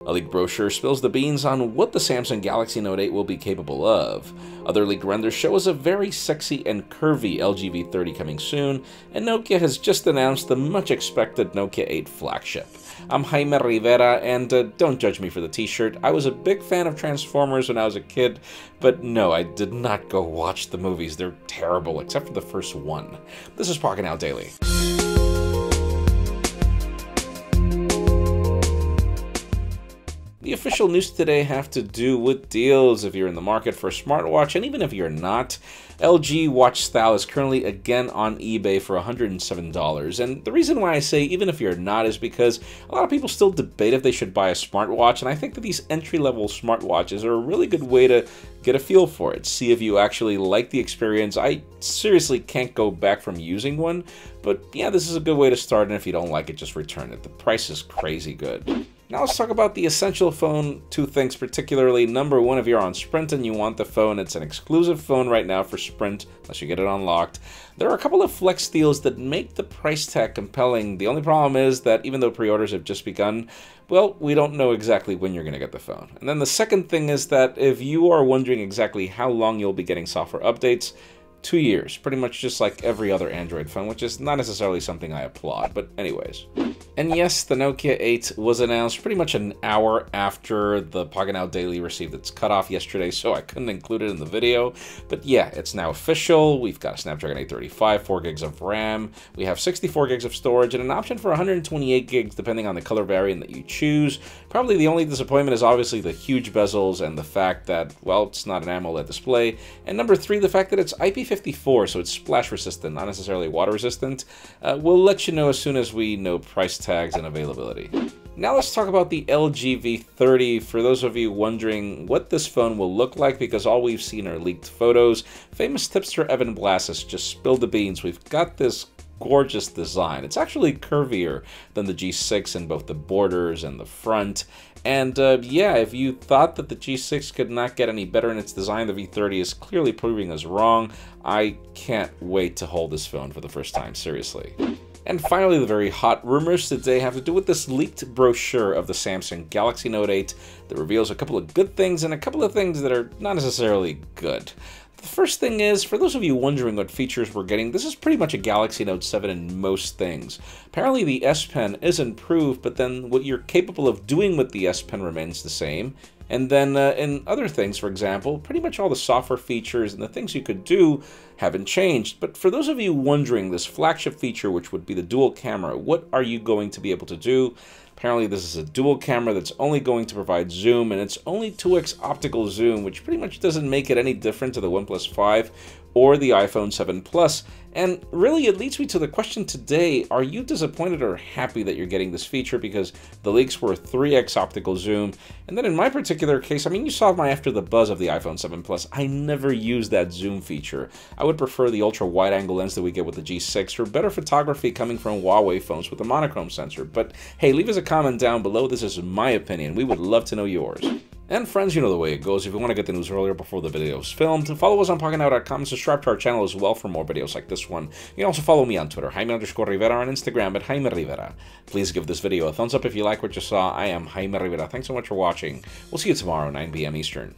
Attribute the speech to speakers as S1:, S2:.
S1: A leaked brochure spills the beans on what the Samsung Galaxy Note 8 will be capable of. Other leaked renders show us a very sexy and curvy LG V30 coming soon, and Nokia has just announced the much-expected Nokia 8 flagship. I'm Jaime Rivera, and don't judge me for the t-shirt. I was a big fan of Transformers when I was a kid, but no, I did not go watch the movies. They're terrible, except for the first one. This is Pocketnow Daily. The official news today have to do with deals if you're in the market for a smartwatch, and even if you're not. LG watch style is currently again on eBay for $107, and the reason why I say even if you're not is because a lot of people still debate if they should buy a smartwatch, and I think that these entry-level smartwatches are a really good way to get a feel for it, see if you actually like the experience. I seriously can't go back from using one, but yeah, this is a good way to start, and if you don't like it, just return it. The price is crazy good. Now let's talk about the essential phone. Two things particularly. Number one, if you're on Sprint and you want the phone, it's an exclusive phone right now for Sprint, unless you get it unlocked. There are a couple of flex deals that make the price tag compelling. The only problem is that even though pre-orders have just begun, well, we don't know exactly when you're going to get the phone. And then the second thing is that if you are wondering exactly how long you'll be getting software updates, 2 years, pretty much just like every other Android phone, which is not necessarily something I applaud, but anyways. And yes, the Nokia 8 was announced pretty much an hour after the Pocketnow Daily received its cutoff yesterday, so I couldn't include it in the video. But yeah, it's now official. We've got a Snapdragon 835, 4 gigs of RAM, we have 64 gigs of storage, and an option for 128 gigs depending on the color variant that you choose. Probably the only disappointment is obviously the huge bezels and the fact that, well, it's not an AMOLED display. And number three, the fact that it's IP54, so it's splash resistant, not necessarily water resistant. We'll let you know as soon as we know price tags and availability. Now let's talk about the LG V30. For those of you wondering what this phone will look like, because all we've seen are leaked photos, famous tipster Evan Blass has just spilled the beans. We've got this gorgeous design. It's actually curvier than the G6 in both the borders and the front. And yeah, if you thought that the G6 could not get any better in its design, the V30 is clearly proving us wrong. I can't wait to hold this phone for the first time, seriously. And finally, the very hot rumors today have to do with this leaked brochure of the Samsung Galaxy Note 8 that reveals a couple of good things and a couple of things that are not necessarily good. The first thing is, for those of you wondering what features we're getting, this is pretty much a Galaxy Note 7 in most things. Apparently the S Pen is improved, but then what you're capable of doing with the S Pen remains the same. And then in other things, for example, pretty much all the software features and the things you could do haven't changed. But for those of you wondering, this flagship feature, which would be the dual camera, what are you going to be able to do? Apparently this is a dual camera that's only going to provide zoom, and it's only 2x optical zoom, which pretty much doesn't make it any different to the OnePlus 5 or the iPhone 7 Plus. And really, it leads me to the question today, are you disappointed or happy that you're getting this feature? Because the leaks were 3x optical zoom. And then in my particular case, I mean, you saw my after the buzz of the iPhone 7 Plus. I never used that zoom feature. I would prefer the ultra wide angle lens that we get with the G6 or better photography coming from Huawei phones with a monochrome sensor. But hey, leave us a comment down below. This is my opinion. We would love to know yours. And friends, you know the way it goes. If you want to get the news earlier before the video is filmed, follow us on Pocketnow.com and subscribe to our channel as well for more videos like this one. You can also follow me on Twitter, Jaime_Rivera, on Instagram at Jaime Rivera. Please give this video a thumbs up if you like what you saw. I am Jaime Rivera. Thanks so much for watching. We'll see you tomorrow, 9 p.m. Eastern.